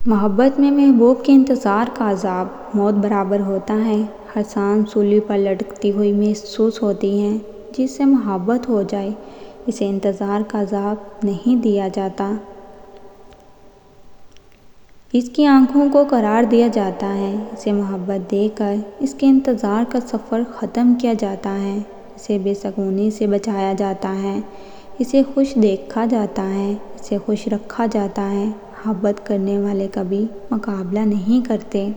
محبت میں محبوب کے انتظار کا عذاب موت برابر ہوتا ہے۔ ہر سانس سولی پر لٹکتی ہوئی محسوس ہوتی ہے۔ جس سے محبت ہو جائے اسے انتظار کا عذاب نہیں دیا جاتا۔ اس کی آنکھوں کو قرار دیا جاتا ہے۔ اسے محبت دے کر اس کے انتظار کا سفر ختم کیا جاتا ہے۔ اسے بے سکونی سے بچایا جاتا ہے۔ اسے خوش دیکھا جاتا ہے۔ اسے خوش رکھا جاتا ہے۔ محبت کرنے والے کبھی مقابلہ نہیں کرتے۔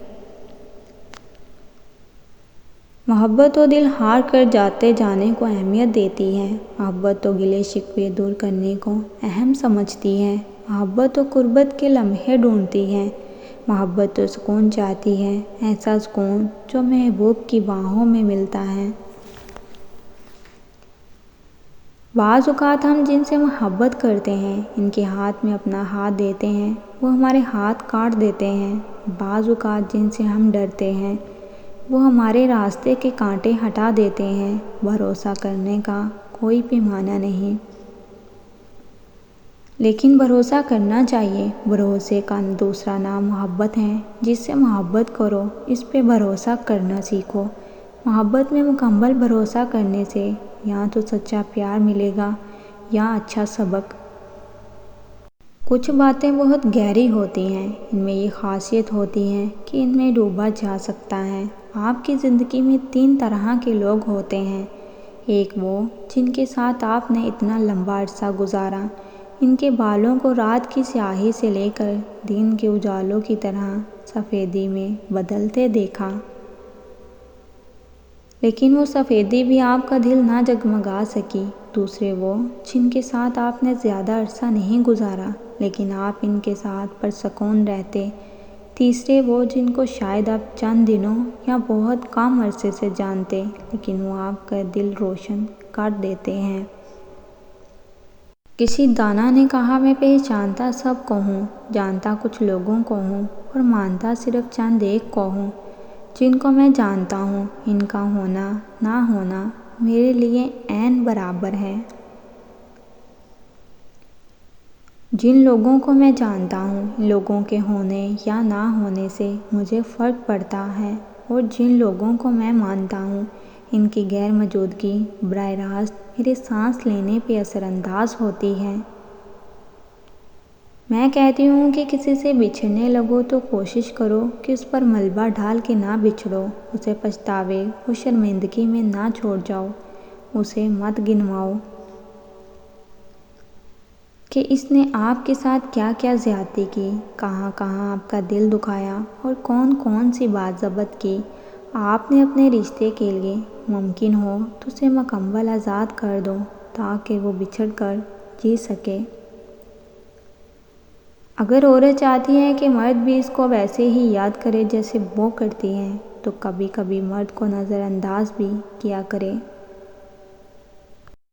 محبت تو دل ہار کر جاتے جانے کو اہمیت دیتی ہے۔ محبت تو گلے شکوے دور کرنے کو اہم سمجھتی ہے۔ محبت تو قربت کے لمحے ڈھونڈتی ہے۔ محبت تو سکون چاہتی ہے، ایسا سکون جو محبوب کی باہوں میں ملتا ہے۔ بعض اوقات ہم جن سے محبت کرتے ہیں ان کے ہاتھ میں اپنا ہاتھ دیتے ہیں، وہ ہمارے ہاتھ کاٹ دیتے ہیں۔ بعض اوقات جن سے ہم ڈرتے ہیں وہ ہمارے راستے کے کانٹے ہٹا دیتے ہیں۔ بھروسہ کرنے کا کوئی پیمانہ نہیں، لیکن بھروسہ کرنا چاہیے۔ بھروسے کا دوسرا نام محبت ہے۔ جس سے محبت کرو اس پہ بھروسہ کرنا سیکھو۔ محبت میں مکمل بھروسہ کرنے سے یا تو سچا پیار ملے گا یا اچھا سبق۔ کچھ باتیں بہت گہری ہوتی ہیں۔ ان میں یہ خاصیت ہوتی ہے کہ ان میں ڈوبا جا سکتا ہے۔ آپ کی زندگی میں 3 طرح کے لوگ ہوتے ہیں۔ ایک وہ جن کے ساتھ آپ نے اتنا لمبا عرصہ گزارا، ان کے بالوں کو رات کی سیاہی سے لے کر دن کے اجالوں کی طرح سفیدی میں بدلتے دیکھا، لیکن وہ سفیدی بھی آپ کا دل نہ جگمگا سکی۔ دوسرے وہ جن کے ساتھ آپ نے زیادہ عرصہ نہیں گزارا، لیکن آپ ان کے ساتھ پرسکون رہتے۔ تیسرے وہ جن کو شاید آپ چند دنوں یا بہت کم عرصے سے جانتے، لیکن وہ آپ کا دل روشن کر دیتے ہیں۔ کسی دانا نے کہا، میں پہچانتا سب کو ہوں، جانتا کچھ لوگوں کو ہوں اور مانتا صرف چند ایک کو ہوں۔ جن کو میں جانتا ہوں ان کا ہونا نہ ہونا میرے لیے عین برابر ہے۔ جن لوگوں کو میں جانتا ہوں ان لوگوں کے ہونے یا نہ ہونے سے مجھے فرق پڑتا ہے، اور جن لوگوں کو میں مانتا ہوں ان کی غیر موجودگی براہ راست میرے سانس لینے پہ اثر انداز ہوتی ہے۔ میں کہتی ہوں کہ کسی سے بچھڑنے لگو تو کوشش کرو کہ اس پر ملبہ ڈال کے نہ بچھڑو، اسے پچھتاوے اور شرمندگی میں نہ چھوڑ جاؤ۔ اسے مت گنواؤ کہ اس نے آپ کے ساتھ کیا کیا زیادتی کی، کہاں کہاں آپ کا دل دکھایا اور کون کون سی بات ضبط کی۔ آپ نے اپنے رشتے کے لیے ممکن ہو تو اسے مکمل آزاد کر دو تاکہ وہ بچھڑ کر جی سکے۔ اگر عورت چاہتی ہے کہ مرد بھی اس کو ویسے ہی یاد کرے جیسے وہ کرتی ہے، تو کبھی کبھی مرد کو نظر انداز بھی کیا کرے۔